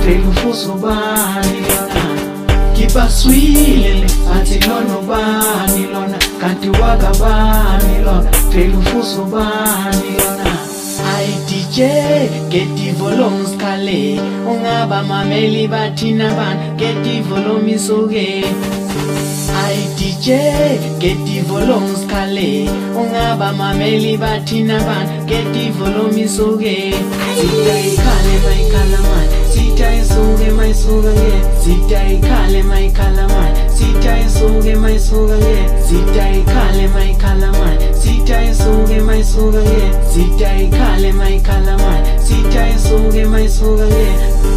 Telu fuso bani lona Kipa swile ati lono bani lona Kanti waka bani lona Telu fuso bani lona I DJ get the volume scale Ungaba mameli batina ban Get the volume isoge I DJ get the volume scale Ungaba mameli batina ban Get the volume isoge Sita ikale my kalaman Sita isoge my soga ye Sita ikale my kalaman Sita isoge my soga ye Sita ikale my kalaman Sita isoge my soga ye Sita ikale my kalaman Sita isoge my soga ye